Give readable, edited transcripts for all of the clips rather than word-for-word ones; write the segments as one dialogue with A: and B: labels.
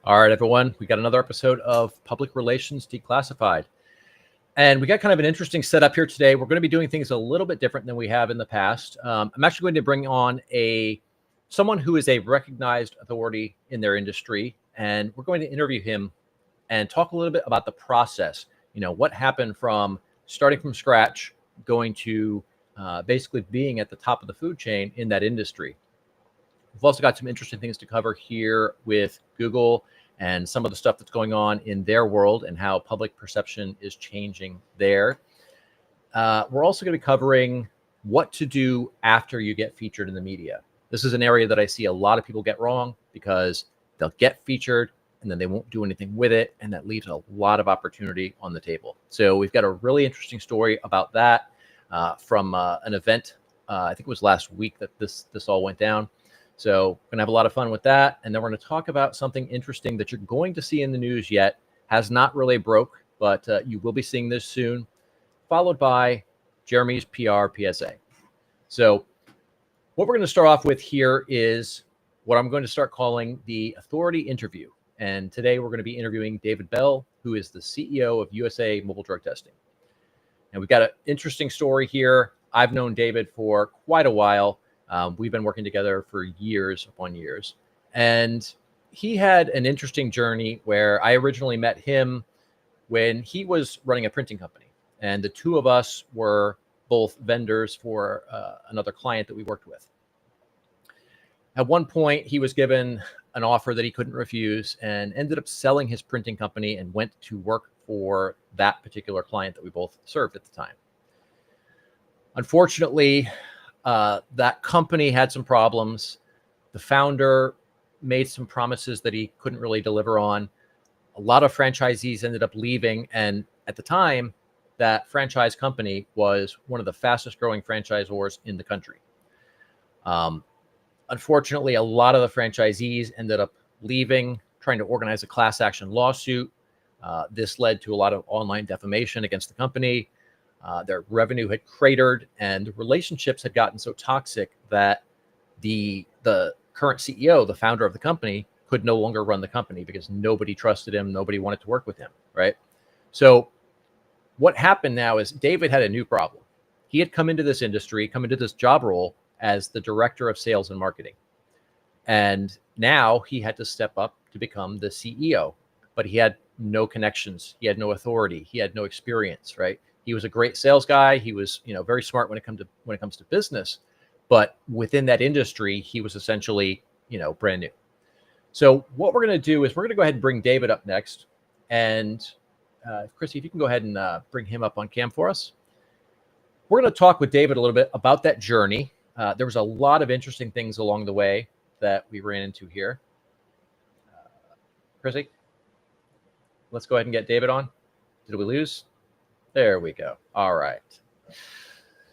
A: All right, everyone, we got another episode of Public Relations Declassified. And we got kind of an interesting setup here today. We're going to be doing things a little bit different than we have in the past. I'm actually going to bring on someone who is a recognized authority in their industry, and we're going to interview him and talk a little bit about the process. You know, what happened from starting from scratch, going to basically being at the top of the food chain in that industry. We've also got some interesting things to cover here with Google and some of the stuff that's going on in their world and how public perception is changing there. We're also going to be covering what to do after you get featured in the media. This is an area that I see a lot of people get wrong because they'll get featured and then they won't do anything with it. And that leaves a lot of opportunity on the table. So we've got a really interesting story about that from an event. I think it was last week that this all went down. So we're going to have a lot of fun with that. And then we're going to talk about something interesting that you're going to see in the news yet. Has not really broke, but you will be seeing this soon, followed by Jeremy's PR PSA. So what we're going to start off with here is what I'm going to start calling the authority interview. And today we're going to be interviewing David Bell, who is the CEO of USA Mobile Drug Testing. And we've got an interesting story here. I've known David for quite a while. We've been working together for years upon years. And he had an interesting journey where I originally met him when he was running a printing company. And the two of us were both vendors for another client that we worked with. At one point, he was given an offer that he couldn't refuse and ended up selling his printing company and went to work for that particular client that we both served at the time. Unfortunately, that company had some problems. The founder made some promises that he couldn't really deliver on. A lot of franchisees ended up leaving. And at the time, that franchise company was one of the fastest growing franchisors in the country. Unfortunately, a lot of the franchisees ended up leaving, trying to organize a class action lawsuit. This led to a lot of online defamation against the company. Their revenue had cratered and the relationships had gotten so toxic that the current CEO, the founder of the company, could no longer run the company because nobody trusted him. Nobody wanted to work with him, right? So what happened now is David had a new problem. He had come into this industry, come into this job role as the director of sales and marketing. And now he had to step up to become the CEO, but he had no connections. He had no authority. He had no experience, right? He was a great sales guy. He was, very smart when it comes to business, but within that industry, he was essentially, brand new. So what we're going to do is we're going to go ahead and bring David up next. And Chrissy, if you can go ahead and bring him up on cam for us. We're going to talk with David a little bit about that journey. There was a lot of interesting things along the way that we ran into here. Chrissy, let's go ahead and get David on. Did we lose? There we go. All right.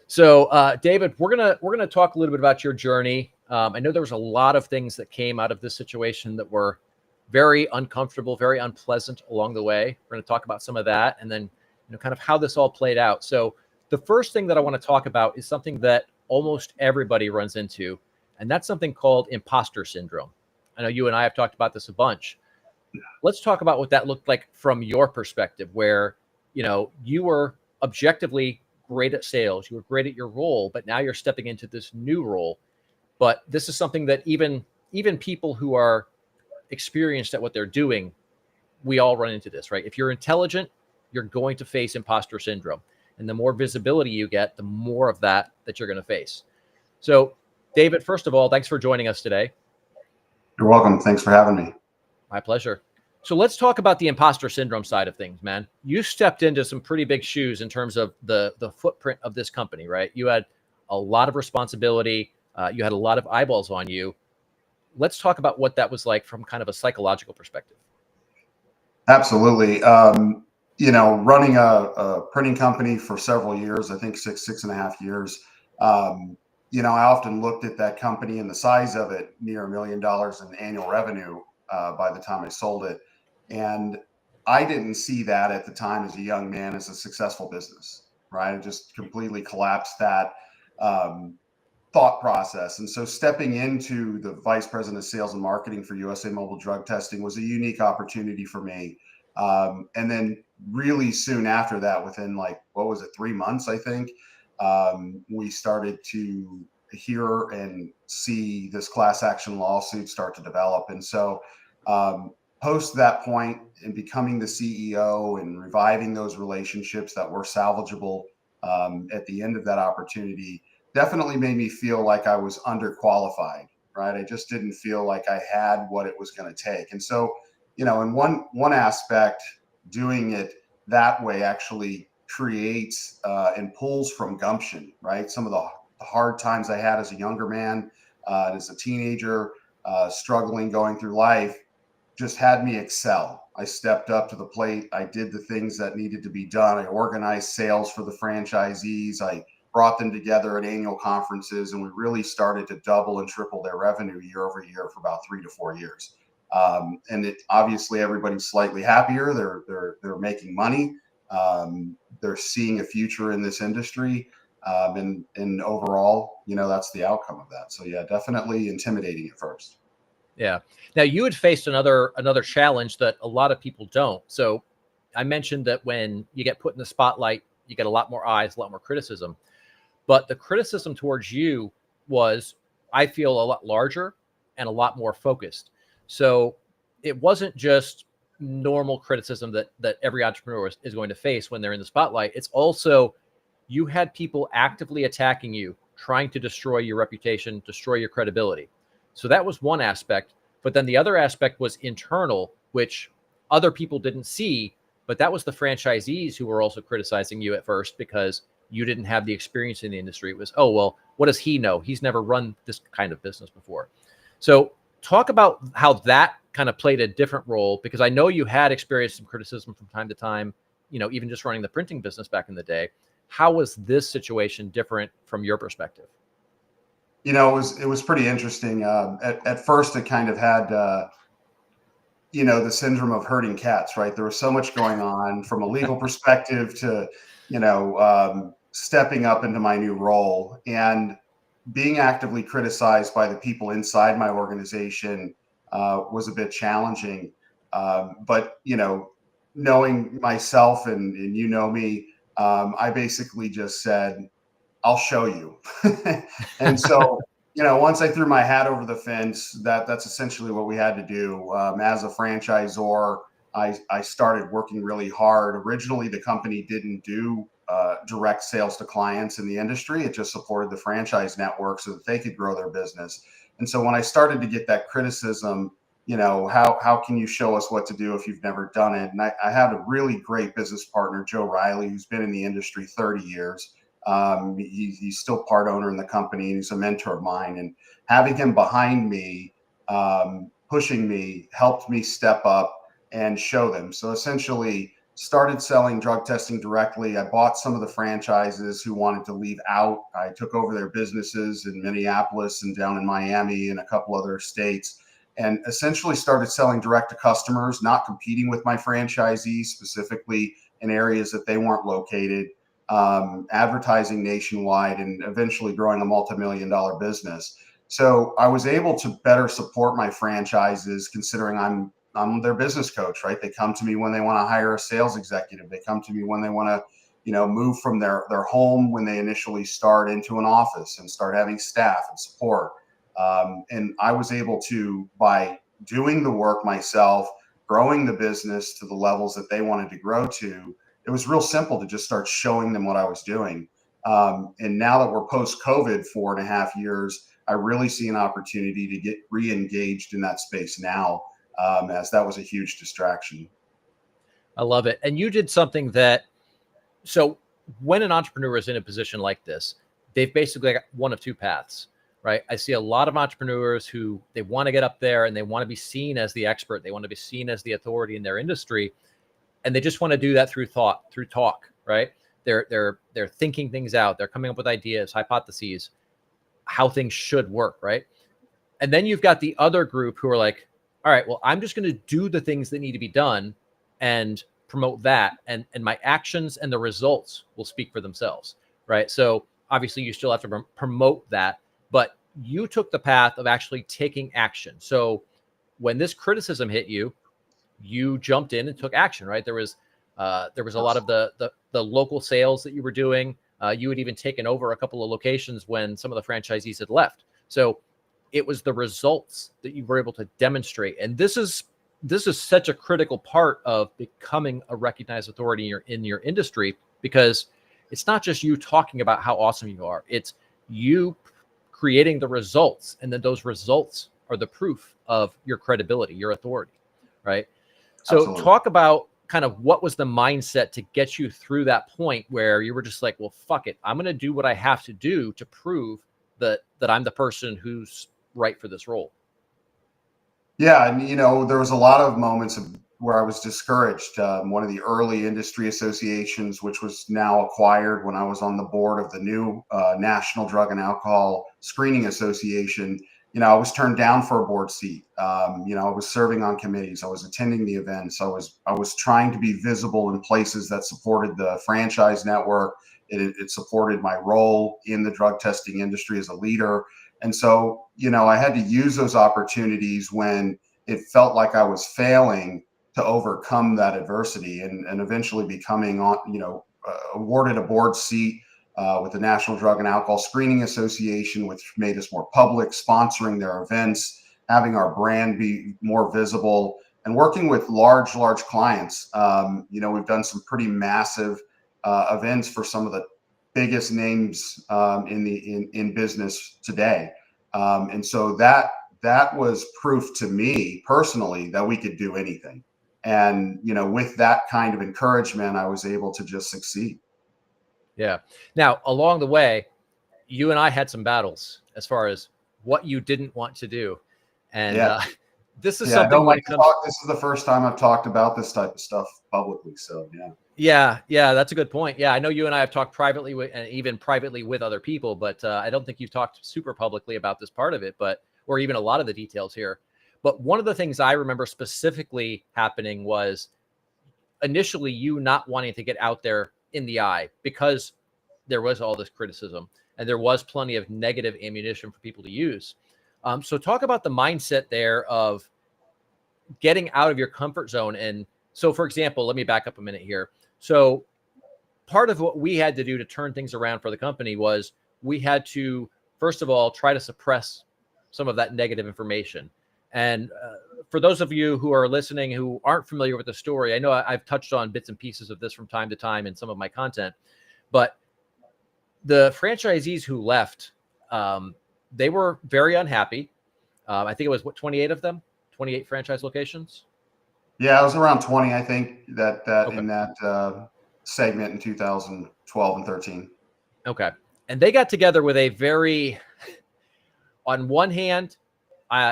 A: So, David, we're gonna talk a little bit about your journey. I know there was a lot of things that came out of this situation that were very uncomfortable, very unpleasant along the way. We're going to talk about some of that, and then kind of how this all played out. So, the first thing that I want to talk about is something that almost everybody runs into, and that's something called imposter syndrome. I know you and I have talked about this a bunch. Let's talk about what that looked like from your perspective, where you were objectively great at sales. You were great at your role, but now you're stepping into this new role. But this is something that even people who are experienced at what they're doing, we all run into this, right? If you're intelligent, you're going to face imposter syndrome. And the more visibility you get, the more of that you're going to face. So, David, first of all, thanks for joining us today.
B: You're welcome. Thanks for having me.
A: My pleasure. So let's talk about the imposter syndrome side of things, man. You stepped into some pretty big shoes in terms of the footprint of this company, right? You had a lot of responsibility. You had a lot of eyeballs on you. Let's talk about what that was like from kind of a psychological perspective.
B: Absolutely. Running a printing company for several years, I think six and a half years, I often looked at that company and the size of it, near $1 million in annual revenue by the time I sold it. And I didn't see that at the time as a young man as a successful business, right? I just completely collapsed that. thought process. And so stepping into the vice president of sales and marketing for USA Mobile Drug Testing was a unique opportunity for me. And then really soon after that, within like, what was it, 3 months, I think, we started to hear and see this class action lawsuit start to develop. And so post that point and becoming the CEO and reviving those relationships that were salvageable at the end of that opportunity definitely made me feel like I was underqualified, right? I just didn't feel like I had what it was going to take. And so, in one aspect, doing it that way actually creates and pulls from gumption, right? Some of the hard times I had as a younger man, as a teenager, struggling, going through life, just had me excel. I stepped up to the plate. I did the things that needed to be done. I organized sales for the franchisees. I brought them together at annual conferences, and we really started to double and triple their revenue year over year for about 3 to 4 years. And it obviously everybody's slightly happier. They're making money. They're seeing a future in this industry. And overall, that's the outcome of that. So yeah, definitely intimidating at first.
A: Yeah. Now you had faced another challenge that a lot of people don't. So I mentioned that when you get put in the spotlight, you get a lot more eyes, a lot more criticism. But the criticism towards you was, I feel, a lot larger and a lot more focused. So it wasn't just normal criticism that every entrepreneur is going to face when they're in the spotlight. It's also, you had people actively attacking you, trying to destroy your reputation, destroy your credibility. So that was one aspect. But then the other aspect was internal, which other people didn't see. But that was the franchisees who were also criticizing you at first because you didn't have the experience in the industry. It was, oh, well, what does he know? He's never run this kind of business before. So talk about how that kind of played a different role, because I know you had experienced some criticism from time to time, even just running the printing business back in the day. How was this situation different from your perspective?
B: It was pretty interesting. At first, it kind of had, the syndrome of herding cats, right? There was so much going on from a legal perspective to, stepping up into my new role and being actively criticized by the people inside my organization was a bit challenging. But, knowing myself and me, I basically just said, I'll show you. And so, once I threw my hat over the fence, that's essentially what we had to do. As a franchisor, I started working really hard. Originally, the company didn't do direct sales to clients in the industry. It just supported the franchise network so that they could grow their business. And so when I started to get that criticism, how can you show us what to do if you've never done it? And I had a really great business partner, Joe Riley, who's been in the industry 30 years. He's still part owner in the company, and he's a mentor of mine. And having him behind me, pushing me, helped me step up and show them. So essentially started selling drug testing directly. I bought some of the franchises who wanted to leave out. I took over their businesses in Minneapolis and down in Miami and a couple other states, and essentially started selling direct to customers, not competing with my franchisees, specifically in areas that they weren't located, advertising nationwide, and eventually growing a multi-million-dollar business. So I was able to better support my franchises, considering I'm their business coach, right? They come to me when they want to hire a sales executive. They come to me when they want to, move from their home when they initially start into an office and start having staff and support. And I was able to, by doing the work myself, growing the business to the levels that they wanted to grow to, it was real simple to just start showing them what I was doing. And now that we're post-COVID 4.5 years, I really see an opportunity to get re-engaged in that space now, as that was a huge distraction.
A: I love it. And you did something so when an entrepreneur is in a position like this, they've basically got one of two paths, right? I see a lot of entrepreneurs who they want to get up there and they want to be seen as the expert. They want to be seen as the authority in their industry. And they just want to do that through talk, right? They're thinking things out. They're coming up with ideas, hypotheses, how things should work, right? And then you've got the other group who are like, all right, well, I'm just going to do the things that need to be done and promote that. And my actions and the results will speak for themselves, right? So obviously you still have to promote that, but you took the path of actually taking action. So when this criticism hit you, you jumped in and took action, right? There was a lot of the local sales that you were doing. You had even taken over a couple of locations when some of the franchisees had left. So it was the results that you were able to demonstrate. And this is such a critical part of becoming a recognized authority in your industry, because it's not just you talking about how awesome you are. It's you creating the results, and then those results are the proof of your credibility, your authority, right? So
B: Absolutely.
A: talk about kind of what was the mindset to get you through that point where you were just like, well, fuck it, I'm going to do what I have to do to prove that I'm the person who's right for this role.
B: Yeah, and there was a lot of moments where I was discouraged. One of the early industry associations, which was now acquired when I was on the board of the new National Drug and Alcohol Screening Association, I was turned down for a board seat. I was serving on committees. I was attending the events. I was trying to be visible in places that supported the franchise network. It supported my role in the drug testing industry as a leader. And so, I had to use those opportunities when it felt like I was failing to overcome that adversity, and eventually becoming awarded a board seat with the National Drug and Alcohol Screening Association, which made us more public, sponsoring their events, having our brand be more visible, and working with large clients. We've done some pretty massive events for some of the biggest names in business today. And so that was proof to me personally that we could do anything. And, with that kind of encouragement, I was able to just succeed.
A: Yeah. Now, along the way, you and I had some battles as far as what you didn't want to do. And this is something
B: don't
A: when
B: like
A: it comes.
B: This is the first time I've talked about this type of stuff publicly. So,
A: Yeah, that's a good point. Yeah, I know you and I have talked privately and even privately with other people, but I don't think you've talked super publicly about this part of it, or even a lot of the details here. But one of the things I remember specifically happening was initially you not wanting to get out there in the eye because there was all this criticism and there was plenty of negative ammunition for people to use. So talk about the mindset there of getting out of your comfort zone. And so, for example, let me back up a minute here. So part of what we had to do to turn things around for the company was we had to, first of all, try to suppress some of that negative information. And for those of you who are listening who aren't familiar with the story, I know I've touched on bits and pieces of this from time to time in some of my content, but the franchisees who left, they were very unhappy. I think it was 28 of them, 28 franchise locations.
B: Yeah, it was around 20, I think, that
A: Okay.
B: in that segment in 2012 and 13.
A: Okay. And they got together with a very, on one hand,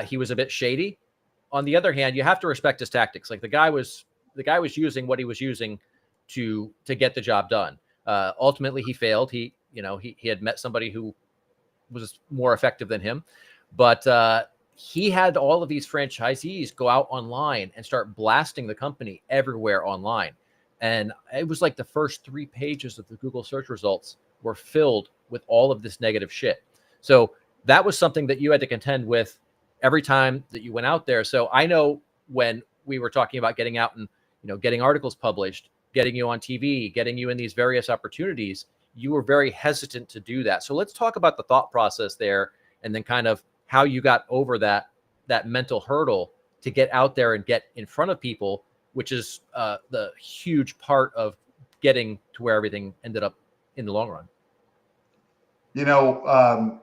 A: he was a bit shady. On the other hand, you have to respect his tactics. Like the guy was using what he was using to get the job done. Ultimately, he failed. He had met somebody who was more effective than him, but he had all of these franchisees go out online and start blasting the company everywhere online. And it was like the first 3 pages of the Google search results were filled with all of this negative shit. So that was something that you had to contend with every time that you went out there. So I know when we were talking about getting out and, getting articles published, getting you on TV, getting you in these various opportunities, you were very hesitant to do that. So let's talk about the thought process there, and then kind of how you got over that mental hurdle to get out there and get in front of people, which is the huge part of getting to where everything ended up in the long run.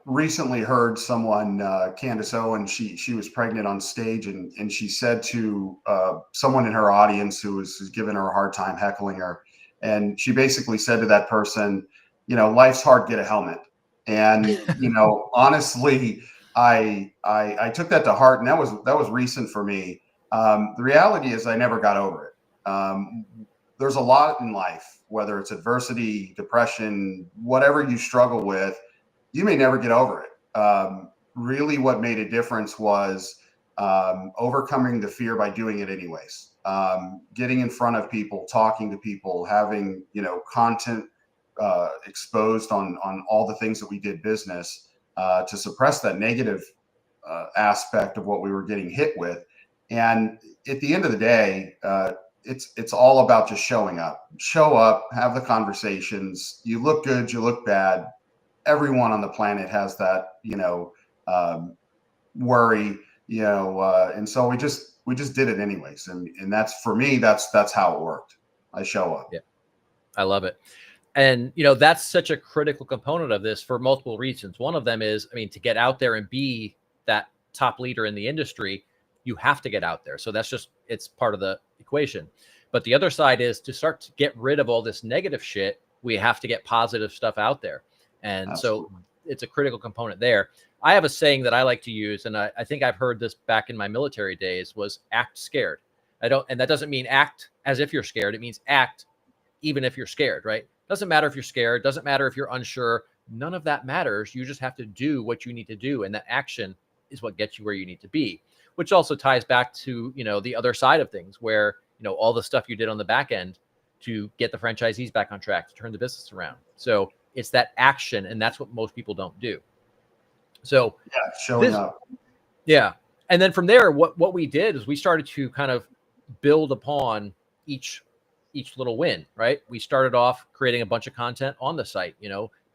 B: Recently heard someone, Candace Owen, she was pregnant on stage, and she said to someone in her audience who was giving her a hard time, heckling her, and she basically said to that person, life's hard, get a helmet. And, honestly, I took that to heart, and that was recent for me. The reality is I never got over it. There's a lot in life, whether it's adversity, depression, whatever you struggle with, you may never get over it. Really what made a difference was overcoming the fear by doing it anyways. Getting in front of people, talking to people, having, content exposed on all the things that we did business. to suppress that negative aspect of what we were getting hit with. And at the end of the day, it's all about just showing up. Show up, have the conversations. You look good, you look bad. Everyone on the planet has that, worry, and so we just did it anyways. And that's, for me, that's how it worked. I show up.
A: Yeah, I love it. And, that's such a critical component of this for multiple reasons. One of them is, to get out there and be that top leader in the industry, you have to get out there. So it's part of the equation. But the other side is to start to get rid of all this negative shit. We have to get positive stuff out there. And Absolutely. So it's a critical component there. I have a saying that I like to use, and I think I've heard this back in my military days, was act scared. And that doesn't mean act as if you're scared. It means act even if you're scared, right? Doesn't matter if you're scared. Doesn't matter if you're unsure. None of that matters. You just have to do what you need to do. And that action is what gets you where you need to be, which also ties back to, the other side of things where, all the stuff you did on the back end to get the franchisees back on track, to turn the business around. So it's that action. And that's what most people don't do. So
B: showing up.
A: Yeah. And then from there, what we did is we started to kind of build upon each little win, right? We started off creating a bunch of content on the site,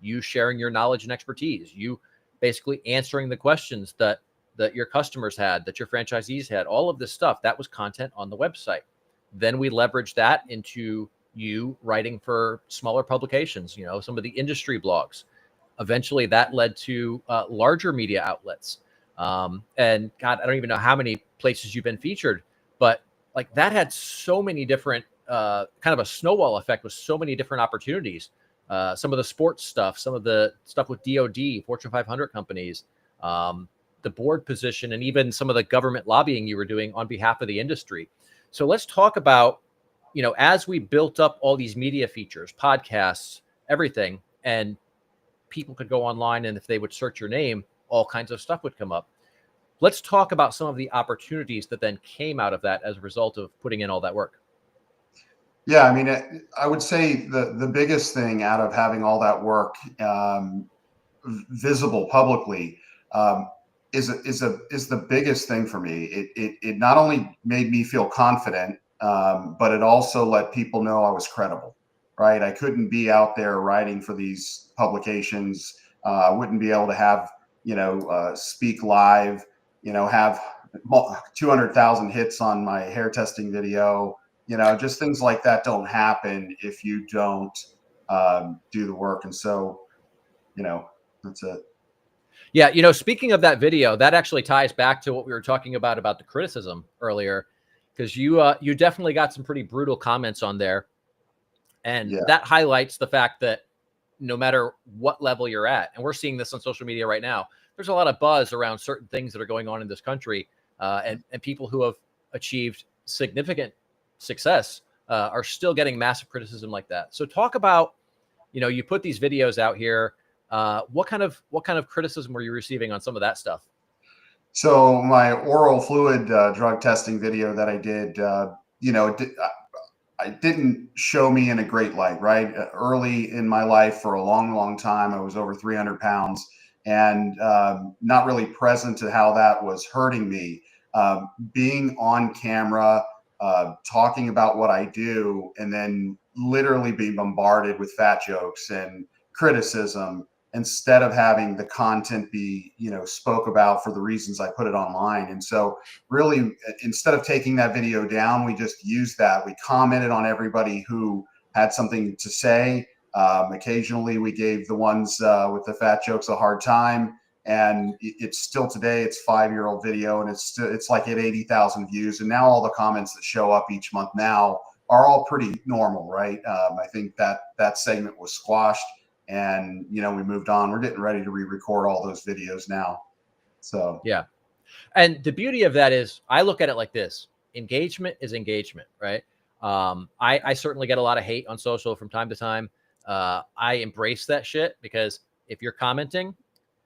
A: you sharing your knowledge and expertise, you basically answering the questions that your customers had, that your franchisees had, all of this stuff, that was content on the website. Then we leveraged that into you writing for smaller publications, some of the industry blogs. Eventually that led to larger media outlets. And God, I don't even know how many places you've been featured, but like that had so many different kind of a snowball effect with so many different opportunities. Some of the sports stuff, some of the stuff with DoD, Fortune 500 companies, the board position, and even some of the government lobbying you were doing on behalf of the industry. So let's talk about, as we built up all these media features, podcasts, everything, and people could go online, and if they would search your name, all kinds of stuff would come up. Let's talk about some of the opportunities that then came out of that as a result of putting in all that work.
B: Yeah, I would say the biggest thing out of having all that work visible publicly is the biggest thing for me. It not only made me feel confident, but it also let people know I was credible. Right, I couldn't be out there writing for these publications. I wouldn't be able to have speak live. Have 200,000 hits on my hair testing video. Just things like that don't happen if you don't do the work. And so, that's it.
A: Yeah. Speaking of that video, that actually ties back to what we were talking about the criticism earlier, because you definitely got some pretty brutal comments on there. And that highlights the fact that no matter what level you're at, and we're seeing this on social media right now, there's a lot of buzz around certain things that are going on in this country, and people who have achieved significant success are still getting massive criticism like that. So talk about, you put these videos out here. What kind of criticism were you receiving on some of that stuff?
B: So my oral fluid drug testing video that I did, it didn't show me in a great light, right? Early in my life, for a long, long time, I was over 300 pounds and not really present to how that was hurting me. Being on camera, talking about what I do, and then literally being bombarded with fat jokes and criticism, instead of having the content be, spoke about for the reasons I put it online. And so really, instead of taking that video down, we just used that. We commented on everybody who had something to say. Occasionally we gave the ones with the fat jokes a hard time. And it's still today, it's 5-year-old video, and it's like at 80,000 views. And now all the comments that show up each month now are all pretty normal, right? I think that segment was squashed. And, we moved on. We're getting ready to re-record all those videos now. So,
A: yeah. And the beauty of that is I look at it like this. Engagement is engagement, right? I certainly get a lot of hate on social from time to time. I embrace that shit, because if you're commenting,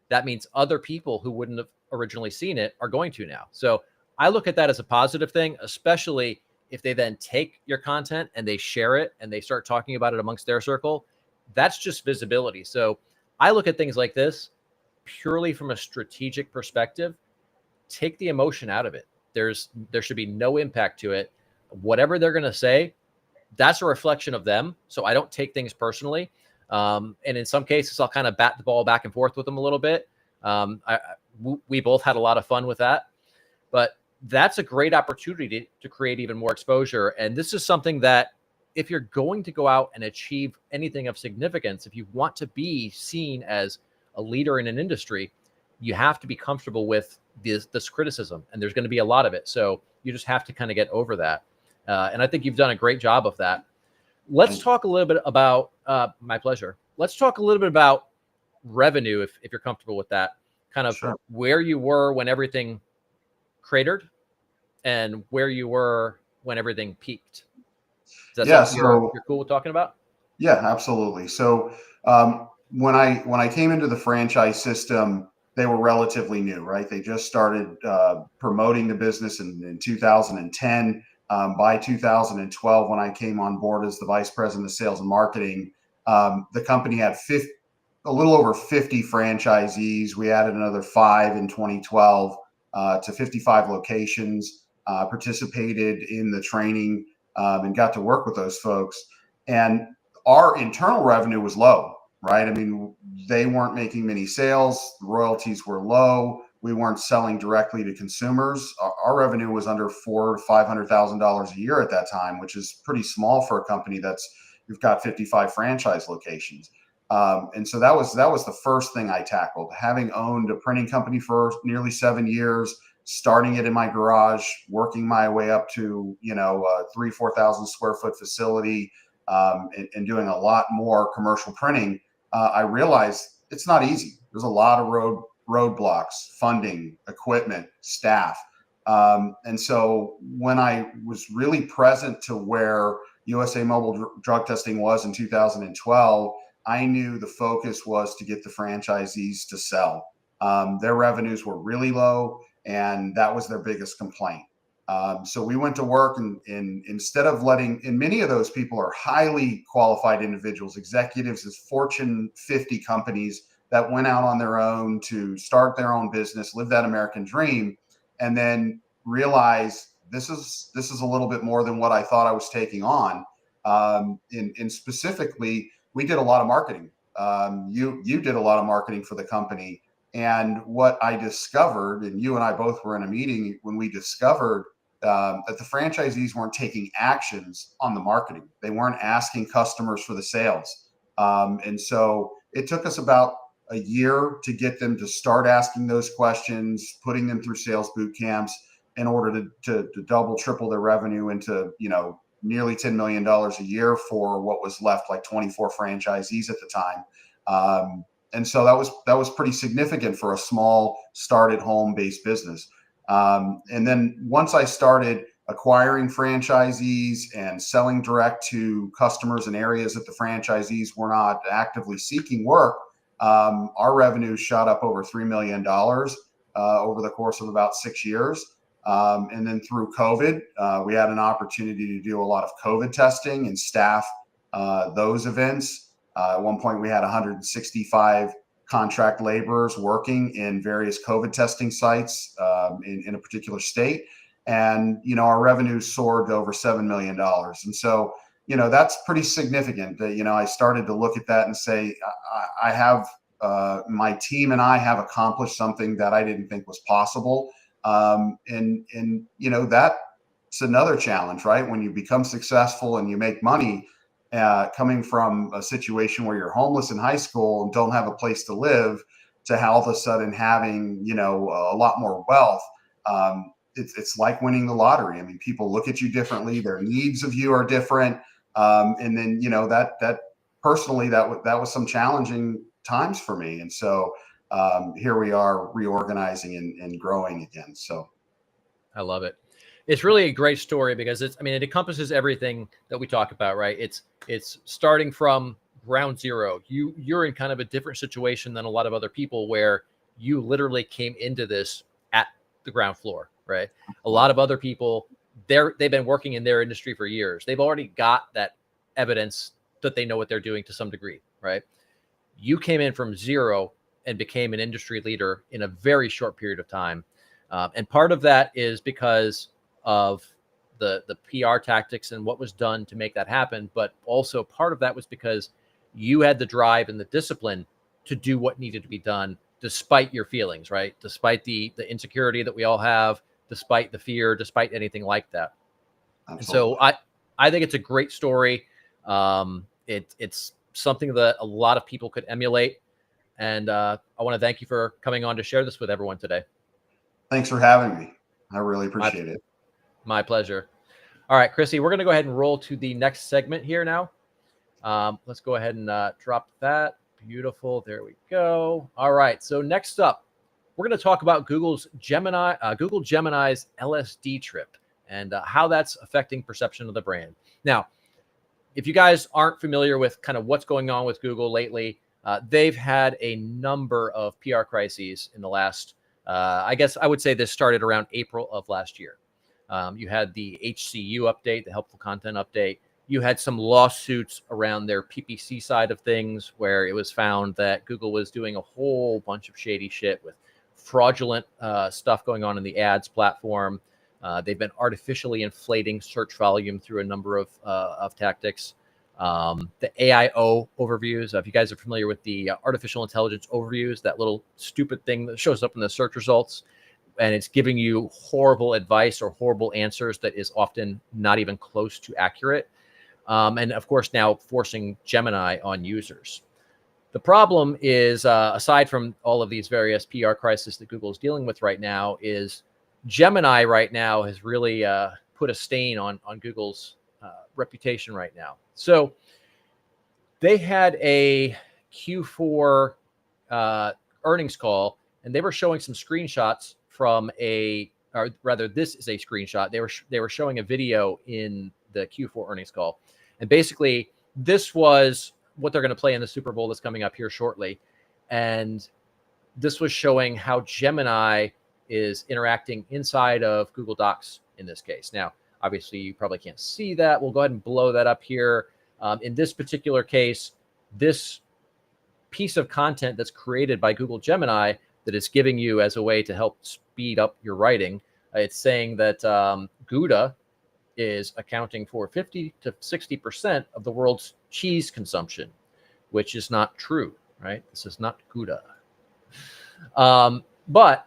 A: that means other people who wouldn't have originally seen it are going to now. So I look at that as a positive thing, especially if they then take your content and they share it and they start talking about it amongst their circle. That's just visibility. So I look at things like this. purely from a strategic perspective, take the emotion out of it. There should be no impact to it. Whatever they're going to say, that's a reflection of them. So I don't take things personally. And in some cases, I'll kind of bat the ball back and forth with them a little bit. We both had a lot of fun with that, but that's a great opportunity to create even more exposure. And this is something that if you're going to go out and achieve anything of significance, if you want to be seen as a leader in an industry, you have to be comfortable with this criticism, and there's going to be a lot of it. So you just have to kind of get over that. And I think you've done a great job of that. Let's talk a little bit about, my pleasure. Let's talk a little bit about revenue, if you're comfortable with that, kind of
B: Sure.
A: where you were when everything cratered and where you were when everything peaked. Is that something you're cool with talking about?
B: Yeah, absolutely. So when I came into the franchise system, they were relatively new, right? They just started promoting the business in 2010. By 2012, when I came on board as the vice president of sales and marketing, the company had a little over 50 franchisees. We added another 5 in 2012 to 55 locations, participated in the training, and got to work with those folks. And our internal revenue was low, right? I mean, they weren't making many sales. Royalties were low. We weren't selling directly to consumers. Our revenue was under $400,000 to $500,000 a year at that time, which is pretty small for a company you've got 55 franchise locations. And so that was the first thing I tackled. Having owned a printing company for nearly 7 years, starting it in my garage, working my way up to a 3,000-4,000 square foot facility, and doing a lot more commercial printing, I realized it's not easy. There's a lot of roadblocks, funding, equipment, staff. And so when I was really present to where USA Mobile Drug Testing was in 2012, I knew the focus was to get the franchisees to sell. Their revenues were really low, and that was their biggest complaint. So we went to work, and instead of and many of those people are highly qualified individuals, executives at Fortune 50 companies that went out on their own to start their own business, live that American dream, and then realize this is a little bit more than what I thought I was taking on. And specifically, we did a lot of marketing. You did a lot of marketing for the company. And what I discovered, and you and I both were in a meeting when we discovered that the franchisees weren't taking actions on the marketing. They weren't asking customers for the sales. And so it took us about a year to get them to start asking those questions, putting them through sales boot camps in order to double, triple their revenue into, nearly $10 million a year for what was left like 24 franchisees at the time. And so that was pretty significant for a small started home-based business. And then once I started acquiring franchisees and selling direct to customers in areas that the franchisees were not actively seeking work, our revenue shot up over $3 million over the course of about 6 years. And then through COVID, we had an opportunity to do a lot of COVID testing and staff those events. At one point, we had 165 contract laborers working in various COVID testing sites in a particular state. And, our revenue soared to over $7 million. And so, that's pretty significant. I started to look at that and say, I have my team and I have accomplished something that I didn't think was possible. And that's another challenge, right? When you become successful and you make money, coming from a situation where you're homeless in high school and don't have a place to live, to all of a sudden having, a lot more wealth. It's like winning the lottery. I mean, people look at you differently. Their needs of you are different. And then, that personally, that was some challenging times for me. And so here we are reorganizing and growing again. So
A: I love it. It's really a great story because it encompasses everything that we talk about, right? It's starting from ground zero. You're in kind of a different situation than a lot of other people where you literally came into this at the ground floor, right? A lot of other people, they've been working in their industry for years. They've already got that evidence that they know what they're doing to some degree, right? You came in from zero and became an industry leader in a very short period of time. And part of that is because of the PR tactics and what was done to make that happen. But also part of that was because you had the drive and the discipline to do what needed to be done, despite your feelings, right? Despite the insecurity that we all have, despite the fear, despite anything like that.
B: Absolutely.
A: And so I think it's a great story. It's something that a lot of people could emulate. And I want to thank you for coming on to share this with everyone today.
B: Thanks for having me. I really appreciate it.
A: My pleasure. All right, Chrissy, we're going to go ahead and roll to the next segment here now. Let's go ahead and drop that. Beautiful. There we go. All right. So next up, we're going to talk about Google Gemini's LSD trip and how that's affecting perception of the brand. Now, if you guys aren't familiar with kind of what's going on with Google lately, they've had a number of PR crises in the last, I guess I would say this started around April of last year. You had the HCU update, the helpful content update. You had some lawsuits around their PPC side of things where it was found that Google was doing a whole bunch of shady shit with fraudulent stuff going on in the ads platform. They've been artificially inflating search volume through a number of tactics. The AIO overviews, if you guys are familiar with the artificial intelligence overviews, that little stupid thing that shows up in the search results, and it's giving you horrible advice or horrible answers that is often not even close to accurate. And of course, now forcing Gemini on users. The problem is, aside from all of these various PR crises that Google is dealing with right now, is Gemini right now has really put a stain on Google's reputation right now. So they had a Q4 earnings call, and they were showing some screenshots from or rather, this is a screenshot. They were showing a video in the Q4 earnings call, and basically this was what they're going to play in the Super Bowl that's coming up here shortly, and this was showing how Gemini is interacting inside of Google Docs in this case. Now, obviously, you probably can't see that. We'll go ahead and blow that up here. In this particular case, this piece of content that's created by Google Gemini that it's giving you as a way to help speed up your writing, it's saying that Gouda is accounting for 50 to 60% of the world's cheese consumption, which is not true, right? This is not Gouda. But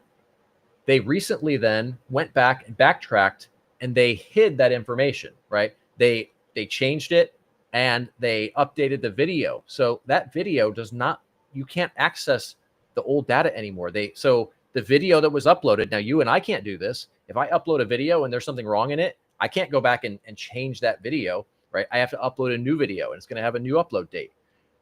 A: they recently then went back and backtracked, and they hid that information, right? They changed it, and they updated the video. So that video you can't access the old data anymore. So the video that was uploaded, now you and I can't do this. If I upload a video and there's something wrong in it, I can't go back and change that video, right? I have to upload a new video, and it's going to have a new upload date.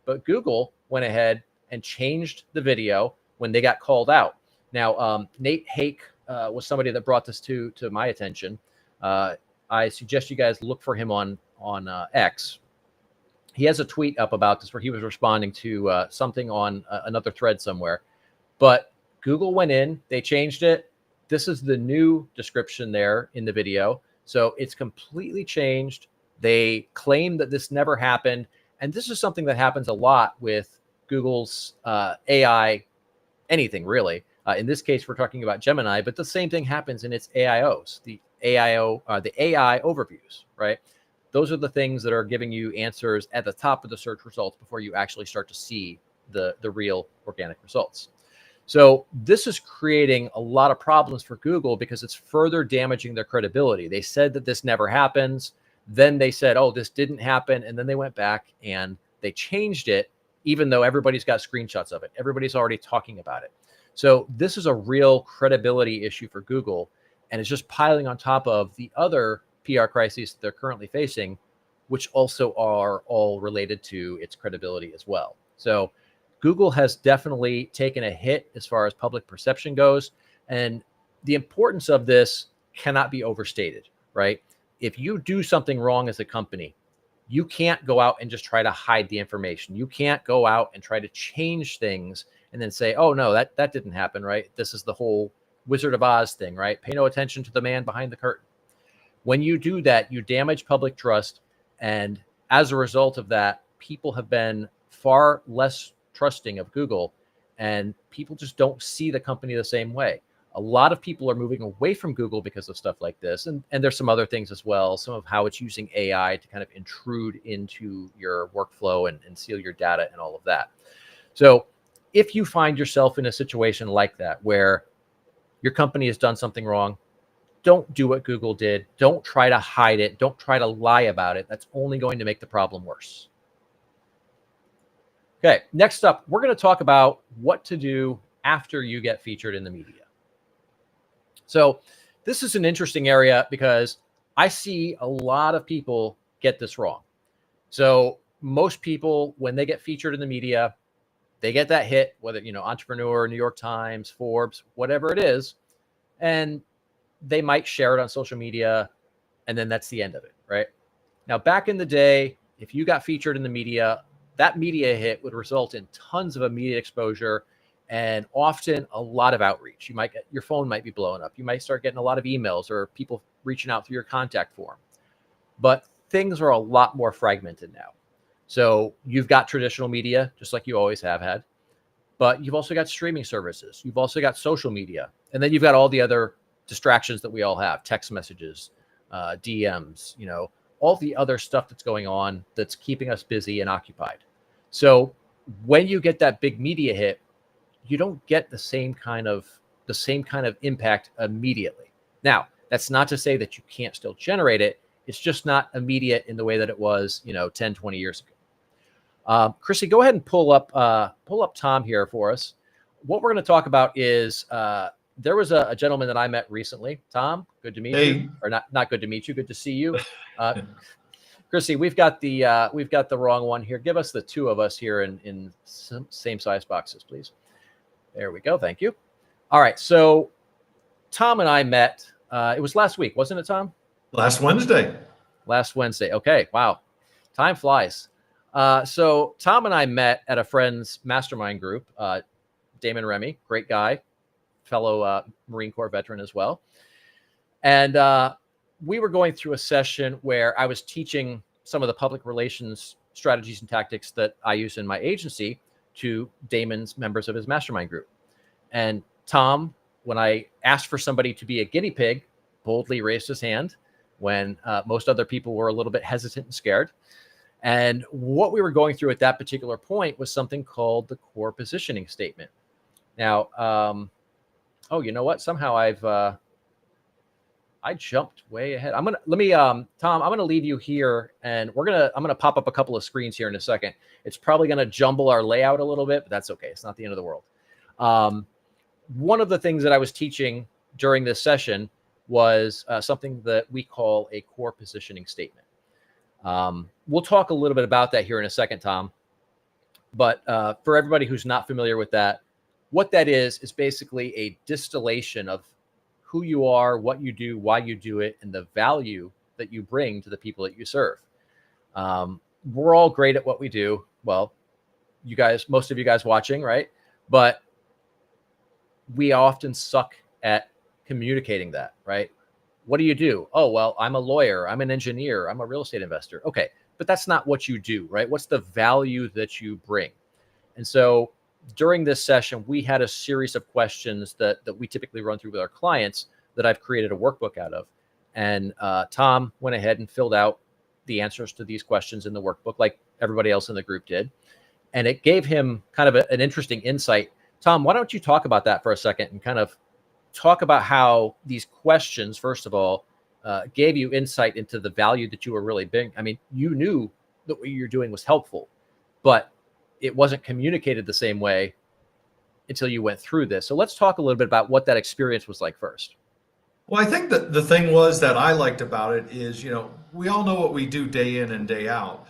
A: But Google went ahead and changed the video when they got called out. Now, Nate Hake was somebody that brought this to my attention. I suggest you guys look for him on X. He has a tweet up about this where he was responding to something on another thread somewhere. But Google went in, they changed it. This is the new description there in the video. So it's completely changed. They claim that this never happened. And this is something that happens a lot with Google's AI, anything really. In this case, we're talking about Gemini, but the same thing happens in its AIOs, the AI overviews, right? Those are the things that are giving you answers at the top of the search results before you actually start to see the real organic results. So this is creating a lot of problems for Google because it's further damaging their credibility. They said that this never happens. Then they said, oh, this didn't happen. And then they went back and they changed it, even though everybody's got screenshots of it. Everybody's already talking about it. So this is a real credibility issue for Google. And it's just piling on top of the other PR crises that they're currently facing, which also are all related to its credibility as well. So Google has definitely taken a hit as far as public perception goes. And the importance of this cannot be overstated, right? If you do something wrong as a company, you can't go out and just try to hide the information. You can't go out and try to change things and then say, oh, no, that didn't happen, right? This is the whole Wizard of Oz thing, right? Pay no attention to the man behind the curtain. When you do that, you damage public trust. And as a result of that, people have been far less trusting of Google. and people just don't see the company the same way. A lot of people are moving away from Google because of stuff like this. And there's some other things as well, some of how it's using AI to kind of intrude into your workflow and steal your data and all of that. So if you find yourself in a situation like that, where your company has done something wrong, don't do what Google did. Don't try to hide it. Don't try to lie about it. That's only going to make the problem worse. Okay, next up, we're going to talk about what to do after you get featured in the media. So this is an interesting area because I see a lot of people get this wrong. So most people, when they get featured in the media, they get that hit, whether, Entrepreneur, New York Times, Forbes, whatever it is, and they might share it on social media, and then that's the end of it, right? Now, back in the day, if you got featured in the media, that media hit would result in tons of immediate exposure and often a lot of outreach. Your phone might be blowing up. You might start getting a lot of emails or people reaching out through your contact form. But things are a lot more fragmented now. So you've got traditional media, just like you always have had, but you've also got streaming services. You've also got social media. And then you've got all the other distractions that we all have, text messages, DMs, all the other stuff that's going on that's keeping us busy and occupied. So when you get that big media hit, you don't get the same kind of impact immediately. Now, that's not to say that you can't still generate it. It's just not immediate in the way that it was, 10, 20 years ago. Chrissy, go ahead and pull up Tom here for us. What we're going to talk about is there was a gentleman that I met recently. Tom, good to meet you. Or not good to meet you. Good to see you. Chrissy, we've got the wrong one here. Give us the two of us here in same size boxes, please. There we go. Thank you. All right. So Tom and I met. It was last week, wasn't it, Tom?
C: Last Wednesday.
A: Last Wednesday. Okay. Wow. Time flies. So Tom and I met at a friend's mastermind group. Damon Remy, great guy, fellow Marine Corps veteran as well. And we were going through a session where I was teaching some of the public relations strategies and tactics that I use in my agency to Damon's members of his mastermind group. And Tom, when I asked for somebody to be a guinea pig, boldly raised his hand when most other people were a little bit hesitant and scared. And what we were going through at that particular point was something called the core positioning statement. Now, you know what? Somehow I jumped way ahead. Tom, I'm going to leave you here, and I'm going to pop up a couple of screens here in a second. It's probably going to jumble our layout a little bit, but that's okay. It's not the end of the world. One of the things that I was teaching during this session was something that we call a core positioning statement. We'll talk a little bit about that here in a second, Tom. But for everybody who's not familiar with that, what that is basically a distillation of who you are, what you do, why you do it, and the value that you bring to the people that you serve. We're all great at what we do. Well, you guys, most of you guys watching, right? But we often suck at communicating that, right? What do you do? Oh, well, I'm a lawyer. I'm an engineer. I'm a real estate investor. Okay, but that's not what you do, right? What's the value that you bring? And so during this session, we had a series of questions that we typically run through with our clients that I've created a workbook out of. And Tom went ahead and filled out the answers to these questions in the workbook, like everybody else in the group did. And it gave him kind of an interesting insight. Tom, why don't you talk about that for a second and kind of talk about how these questions, first of all, gave you insight into the value that you were really bringing. I mean, you knew that what you're doing was helpful, but it wasn't communicated the same way until you went through this. So let's talk a little bit about what that experience was like first.
C: Well, I think that the thing was that I liked about it is, we all know what we do day in and day out,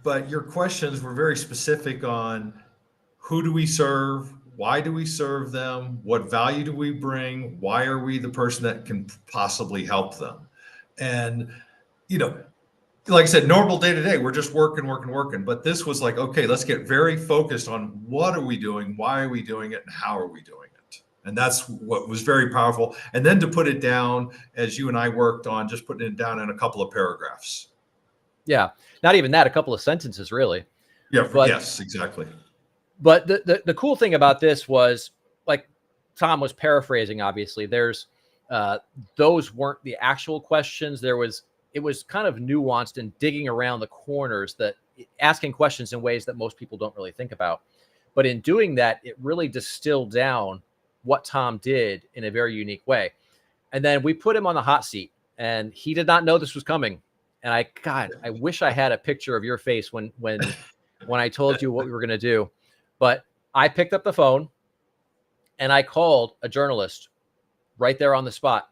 C: but your questions were very specific on who do we serve? Why do we serve them? What value do we bring? Why are we the person that can possibly help them? And, like I said, normal day to day, we're just working. But this was like, okay, let's get very focused on what are we doing? Why are we doing it? And how are we doing it? And that's what was very powerful. And then to put it down, as you and I worked on, just putting it down in a couple of paragraphs.
A: Yeah. Not even that, a couple of sentences, really.
C: Yeah. Yes, exactly.
A: But the cool thing about this was, like Tom was paraphrasing, obviously, those weren't the actual questions. It was kind of nuanced and digging around the corners, that asking questions in ways that most people don't really think about. But in doing that, it really distilled down what Tom did in a very unique way. And then we put him on the hot seat, and he did not know this was coming. And I wish I had a picture of your face when I told you what we were going to do. But I picked up the phone and I called a journalist right there on the spot.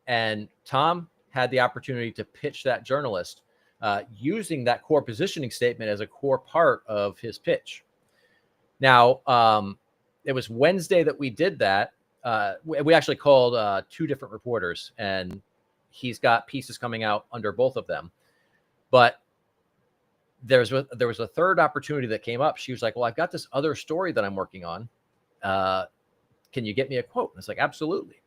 A: And Tom had the opportunity to pitch that journalist using that core positioning statement as a core part of his pitch. Now, it was Wednesday that we did that. We actually called 2 different reporters, and he's got pieces coming out under both of them. But there was a third opportunity that came up. She was like, well, I've got this other story that I'm working on. Can you get me a quote? And it's like, absolutely.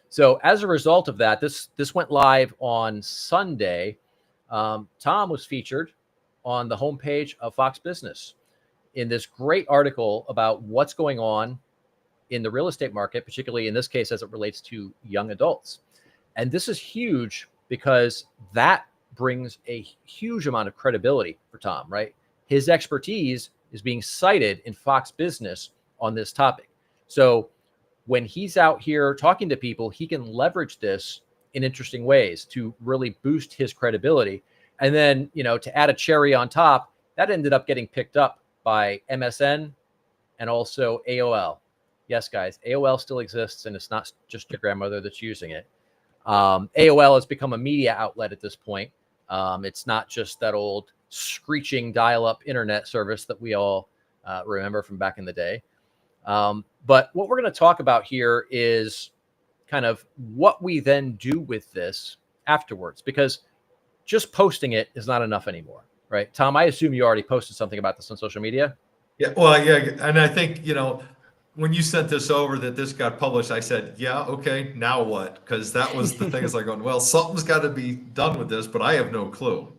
A: So as a result of that, this went live on Sunday. Tom was featured on the homepage of Fox Business in this great article about what's going on in the real estate market, particularly in this case, as it relates to young adults. And this is huge because that brings a huge amount of credibility for Tom, right? His expertise is being cited in Fox Business on this topic. So when he's out here talking to people, he can leverage this in interesting ways to really boost his credibility. And then, to add a cherry on top, that ended up getting picked up by MSN and also AOL. Yes, guys, AOL still exists, and it's not just your grandmother that's using it. AOL has become a media outlet at this point. It's not just that old screeching dial-up internet service that we all remember from back in the day. But what we're going to talk about here is kind of what we then do with this afterwards, because just posting it is not enough anymore, right? Tom, I assume you already posted something about this on social media.
C: Yeah, well, yeah, and I think, when you sent this over that this got published, I said, yeah, okay, now what? Because that was the thing. It's like going, well, something's got to be done with this, but I have no clue.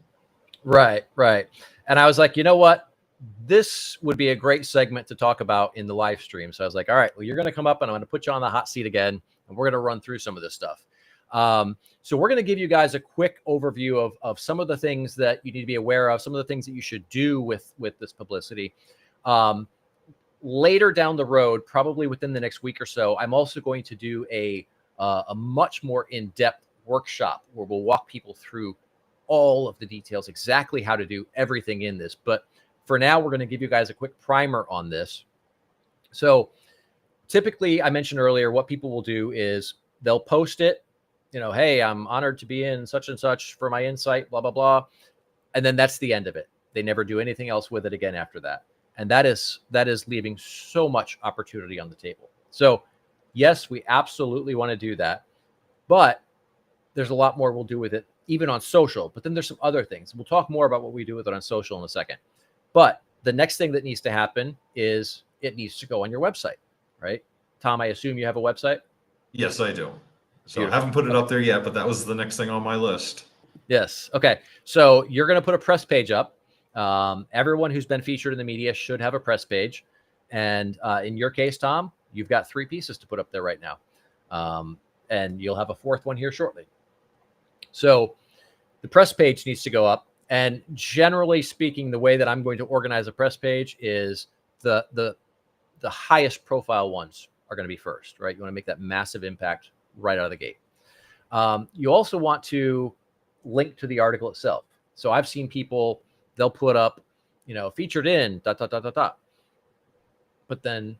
A: Right. And I was like, you know what? This would be a great segment to talk about in the live stream. So I was like, all right, well, you're going to come up and I'm going to put you on the hot seat again, and we're going to run through some of this stuff. So we're going to give you guys a quick overview of some of the things that you need to be aware of, some of the things that you should do with this publicity. Later down the road, probably within the next week or so, I'm also going to do a much more in-depth workshop where we'll walk people through all of the details, exactly how to do everything in this. But for now, we're going to give you guys a quick primer on this. So typically, I mentioned earlier, what people will do is they'll post it, hey, I'm honored to be in such and such for my insight, blah, blah, blah. And then that's the end of it. They never do anything else with it again after that. And that is leaving so much opportunity on the table. So yes, we absolutely want to do that, but there's a lot more we'll do with it, even on social. But then there's some other things. We'll talk more about what we do with it on social in a second. But the next thing that needs to happen is it needs to go on your website, right? Tom, I assume you have a website?
C: Yes, I do. So
A: Beautiful.
C: I haven't put it up there yet, but that was the next thing on my list.
A: Yes. Okay. So you're going to put a press page up. Everyone who's been featured in the media should have a press page. And in your case, Tom, you've got 3 pieces to put up there right now. And you'll have a 4th one here shortly. So the press page needs to go up. And generally speaking, the way that I'm going to organize a press page is the highest profile ones are going to be first, right? You want to make that massive impact right out of the gate. You also want to link to the article itself. So I've seen people, they'll put up, featured in ... But then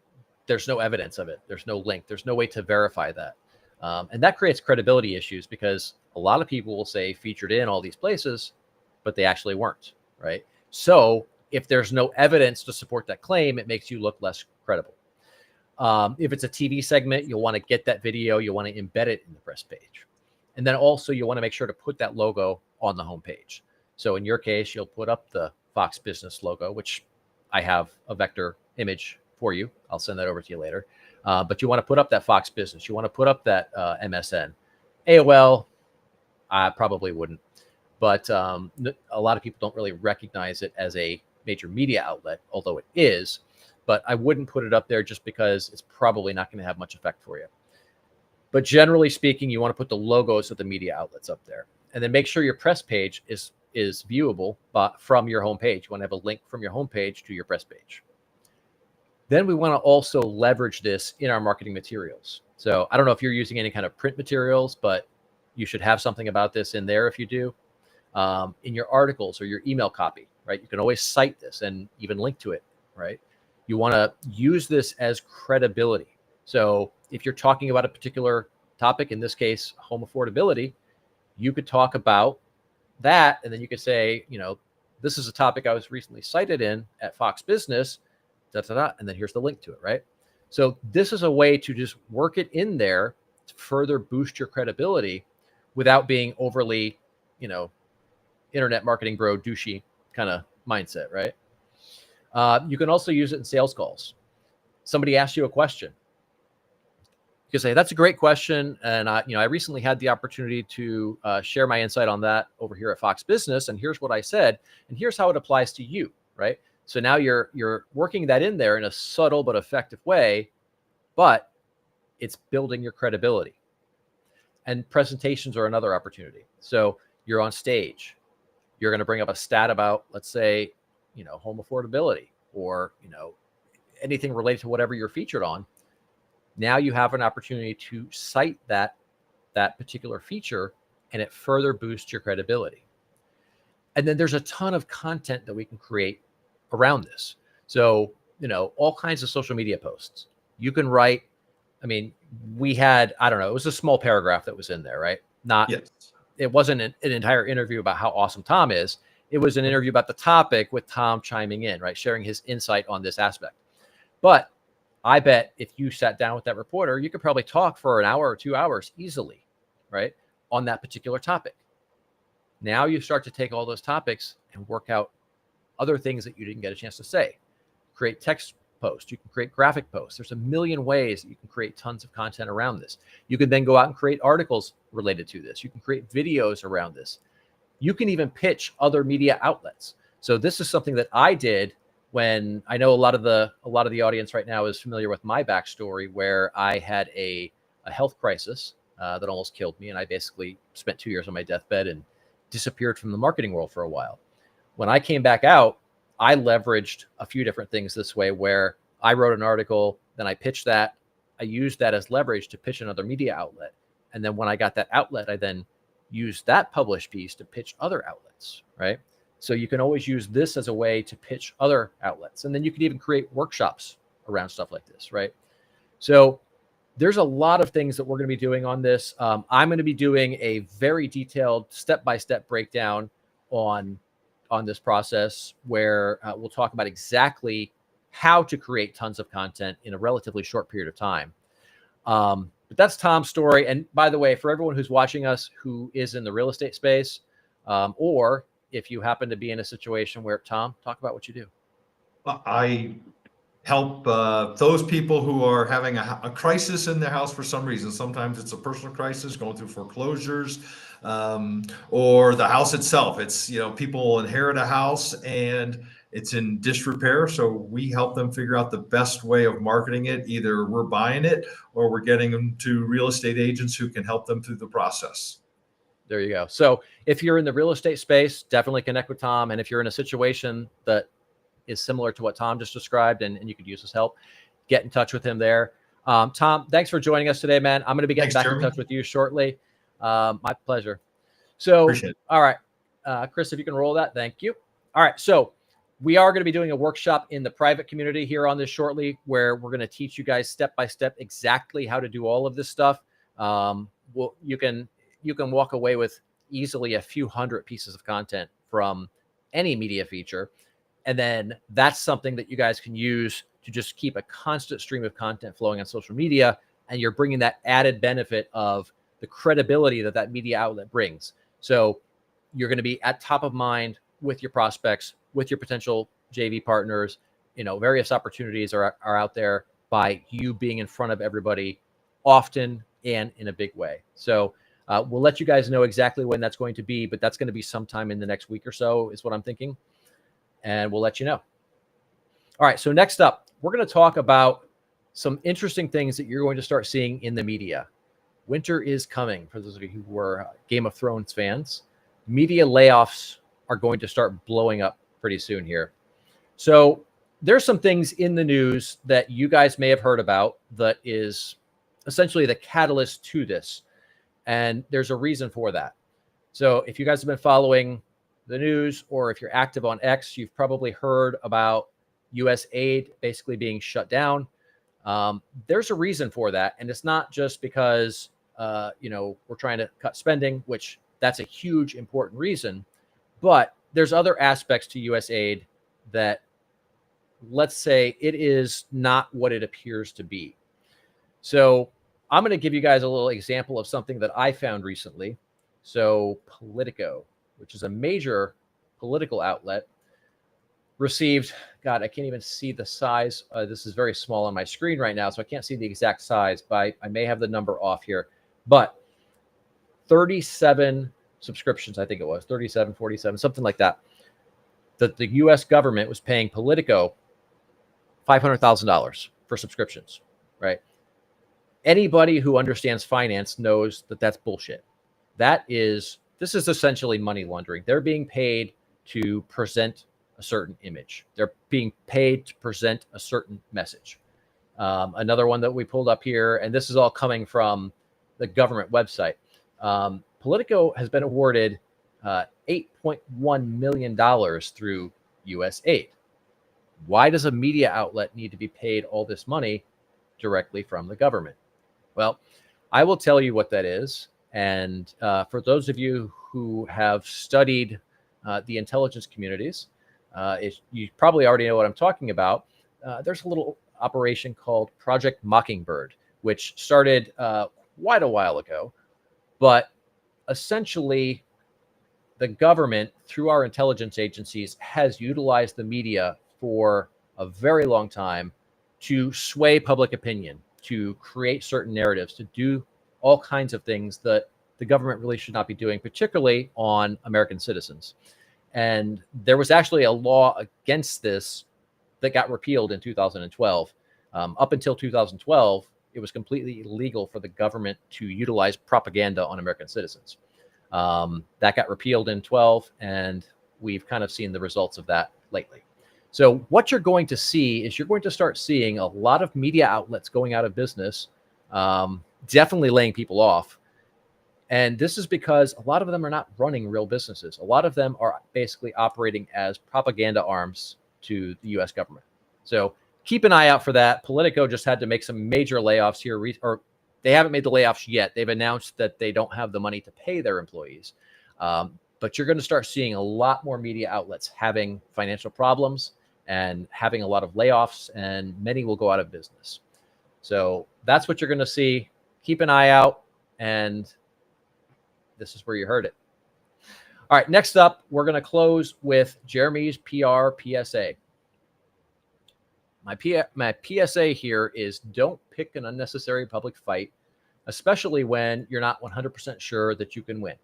A: there's no evidence of it. There's no link. There's no way to verify that. And that creates credibility issues because a lot of people will say featured in all these places, but they actually weren't, right? So if there's no evidence to support that claim, it makes you look less credible. If it's a TV segment, you'll want to get that video. You'll want to embed it in the press page. And then also you want to make sure to put that logo on the homepage. So in your case, you'll put up the Fox Business logo, which I have a vector image for you. I'll send that over to you later. But you want to put up that Fox Business. You want to put up that MSN. AOL, I probably wouldn't. But a lot of people don't really recognize it as a major media outlet, although it is, but I wouldn't put it up there just because it's probably not going to have much effect for you. But generally speaking, you want to put the logos of the media outlets up there, and then make sure your press page is viewable from your homepage. You want to have a link from your homepage to your press page. Then we want to also leverage this in our marketing materials. So I don't know if you're using any kind of print materials, but you should have something about this in there if you do. In your articles or your email copy, right? You can always cite this and even link to it, right? You want to use this as credibility. So if you're talking about a particular topic, in this case, home affordability, you could talk about that. And then you could say, this is a topic I was recently cited in at Fox Business, and then here's the link to it, right? So this is a way to just work it in there to further boost your credibility without being overly, internet marketing bro douchey kind of mindset, right? You can also use it in sales calls. Somebody asks you a question. You can say, that's a great question. And I recently had the opportunity to share my insight on that over here at Fox Business. And here's what I said. And here's how it applies to you, right? So now you're working that in there in a subtle but effective way, but it's building your credibility. And presentations are another opportunity. So you're on stage. You're going to bring up a stat about, let's say, home affordability or, anything related to whatever you're featured on. Now you have an opportunity to cite that particular feature, and it further boosts your credibility. And then there's a ton of content that we can create around this. So, all kinds of social media posts. You can write, we had, I don't know, it was a small paragraph that was in there, right?
C: Yes.
A: It wasn't an entire interview about how awesome Tom is. It was an interview about the topic with Tom chiming in, right? Sharing his insight on this aspect. But I bet if you sat down with that reporter, you could probably talk for an hour or 2 hours easily, right? On that particular topic. Now you start to take all those topics and work out other things that you didn't get a chance to say. Create text posts. You can create graphic posts. There's a million ways that you can create tons of content around this. You can then go out and create articles related to this. You can create videos around this. You can even pitch other media outlets. So this is something that I did when I know a lot of the audience right now is familiar with my backstory, where I had a health crisis that almost killed me. And I basically spent 2 years on my deathbed and disappeared from the marketing world for a while. When I came back out, I leveraged a few different things this way, where I wrote an article, then I pitched that. I used that as leverage to pitch another media outlet. And then when I got that outlet, I then used that published piece to pitch other outlets, right? So you can always use this as a way to pitch other outlets. And then you could even create workshops around stuff like this, right? So there's a lot of things that we're going to be doing on this. I'm going to be doing a very detailed step-by-step breakdown on this process, where we'll talk about exactly how to create tons of content in a relatively short period of time. But that's Tom's story. And by the way, for everyone who's watching us who is in the real estate space, or if you happen to be in a situation where, Tom, talk about what you do.
C: I help those people who are having a crisis in their house for some reason. Sometimes it's a personal crisis, going through foreclosures, or the house itself. It's, people inherit a house and it's in disrepair. So we help them figure out the best way of marketing it. Either we're buying it or we're getting them to real estate agents who can help them through the process.
A: There you go. So if you're in the real estate space, definitely connect with Tom. And if you're in a situation that is similar to what Tom just described and you could use his help, get in touch with him there. Tom, thanks for joining us today, man. I'm going to be getting back in touch with you shortly. My pleasure. So,
C: Appreciate it.
A: All right. Chris, if you can roll that, thank you. All right. So we are going to be doing a workshop in the private community here on this shortly, where we're going to teach you guys step by step exactly how to do all of this stuff. You can walk away with easily a few hundred pieces of content from any media feature. And then that's something that you guys can use to just keep a constant stream of content flowing on social media. And you're bringing that added benefit of the credibility that media outlet brings. So you're going to be at top of mind with your prospects, with your potential JV partners. Various opportunities are out there by you being in front of everybody often and in a big way. So we'll let you guys know exactly when that's going to be, but that's going to be sometime in the next week or so is what I'm thinking. and we'll let you know. All right, so next up, we're going to talk about some interesting things that you're going to start seeing in the media. Winter is coming. For those of you who were Game of Thrones fans, media layoffs are going to start blowing up pretty soon here. So there's some things in the news that you guys may have heard about that is essentially the catalyst to this. And there's a reason for that. So if you guys have been following the news, or if you're active on X, you've probably heard about US aid basically being shut down. There's a reason for that. And it's not just because, we're trying to cut spending, which that's a huge, important reason. But there's other aspects to US aid that, let's say, it is not what it appears to be. So I'm going to give you guys a little example of something that I found recently. So Politico, which is a major political outlet, received, God, I can't even see the size. This is very small on my screen right now, so I can't see the exact size, but I may have the number off here. But 37 subscriptions, I think it was 37, 47, something like that, that the US government was paying Politico $500,000 for subscriptions, right? Anybody who understands finance knows that that's bullshit. This is essentially money laundering. They're being paid to present a certain image. They're being paid to present a certain message. Another one that we pulled up here, and this is all coming from the government website. Politico has been awarded $8.1 million through US aid. Why does a media outlet need to be paid all this money directly from the government? Well, I will tell you what that is. And for those of you who have studied the intelligence communities, you probably already know what I'm talking about. There's a little operation called Project Mockingbird, which started quite a while ago. But essentially, the government, through our intelligence agencies, has utilized the media for a very long time to sway public opinion, to create certain narratives, to do all kinds of things that the government really should not be doing, particularly on American citizens. And there was actually a law against this that got repealed in 2012. Up until 2012, it was completely illegal for the government to utilize propaganda on American citizens. That got repealed in 12, and we've kind of seen the results of that lately. So what you're going to see is you're going to start seeing a lot of media outlets going out of business, definitely laying people off. And this is because a lot of them are not running real businesses. A lot of them are basically operating as propaganda arms to the US government. So keep an eye out for that. Politico just had to make some major layoffs here, or they haven't made the layoffs yet. They've announced that they don't have the money to pay their employees. But you're going to start seeing a lot more media outlets having financial problems and having a lot of layoffs, and many will go out of business. So that's what you're going to see. Keep an eye out, and this is where you heard it. All right, next up, we're going to close with Jeremy's PR PSA. My PSA here is don't pick an unnecessary public fight, especially when you're not 100% sure that you can win.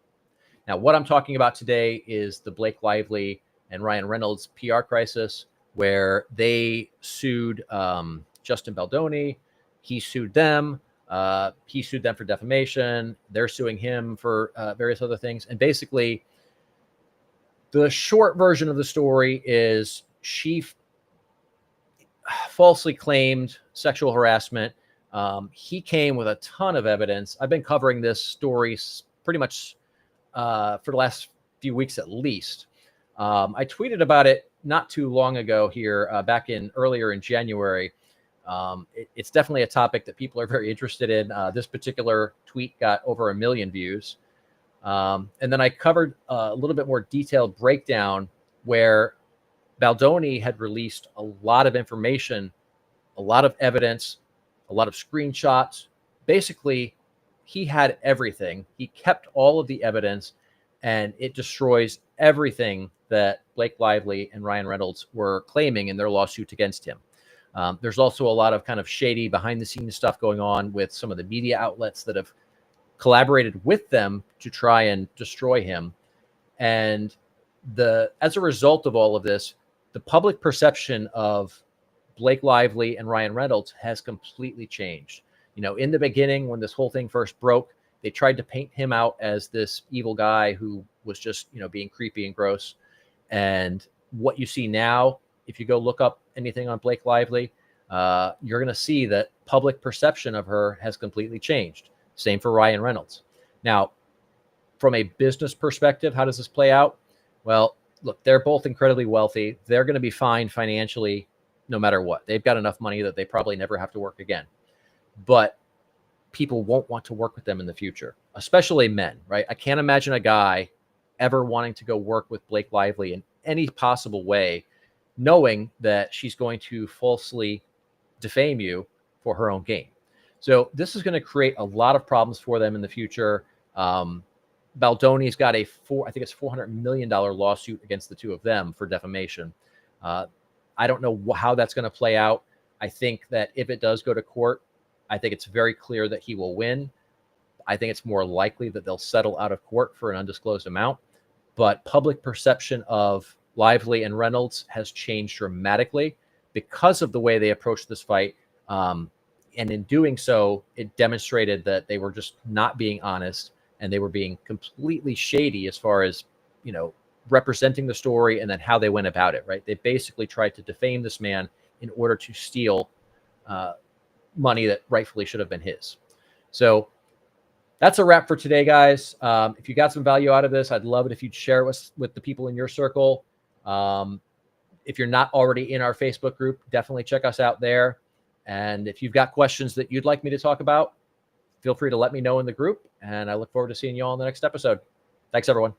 A: Now, what I'm talking about today is the Blake Lively and Ryan Reynolds PR crisis, where they sued Justin Baldoni. He sued them. He sued them for defamation. They're suing him for various other things. And basically, the short version of the story is she falsely claimed sexual harassment. He came with a ton of evidence. I've been covering this story pretty much for the last few weeks at least. I tweeted about it not too long ago here, earlier in January. It's definitely a topic that people are very interested in. This particular tweet got over 1 million views. And then I covered a little bit more detailed breakdown where Baldoni had released a lot of information, a lot of evidence, a lot of screenshots. Basically, he had everything. He kept all of the evidence, and it destroys everything that Blake Lively and Ryan Reynolds were claiming in their lawsuit against him. There's also a lot of kind of shady behind the scenes stuff going on with some of the media outlets that have collaborated with them to try and destroy him. And as a result of all of this, the public perception of Blake Lively and Ryan Reynolds has completely changed. In the beginning, when this whole thing first broke, they tried to paint him out as this evil guy who was just, being creepy and gross. And what you see now, if you go look up anything on Blake Lively, you're going to see that public perception of her has completely changed. Same for Ryan Reynolds. Now, from a business perspective, how does this play out? Well, look, they're both incredibly wealthy. They're going to be fine financially no matter what. They've got enough money that they probably never have to work again. But people won't want to work with them in the future, especially men, right? I can't imagine a guy ever wanting to go work with Blake Lively in any possible way, knowing that she's going to falsely defame you for her own gain. So this is going to create a lot of problems for them in the future. Baldoni's got I think it's $400 million lawsuit against the two of them for defamation. I don't know how that's going to play out. I think that if it does go to court, I think it's very clear that he will win. I think it's more likely that they'll settle out of court for an undisclosed amount. But public perception of Lively and Reynolds has changed dramatically because of the way they approached this fight. And in doing so, it demonstrated that they were just not being honest, and they were being completely shady as far as, representing the story and then how they went about it, right? They basically tried to defame this man in order to steal money that rightfully should have been his. So that's a wrap for today, guys. If you got some value out of this, I'd love it if you'd share it with the people in your circle. If you're not already in our Facebook group, definitely check us out there. And if you've got questions that you'd like me to talk about, feel free to let me know in the group. And I look forward to seeing you all in the next episode. Thanks, everyone.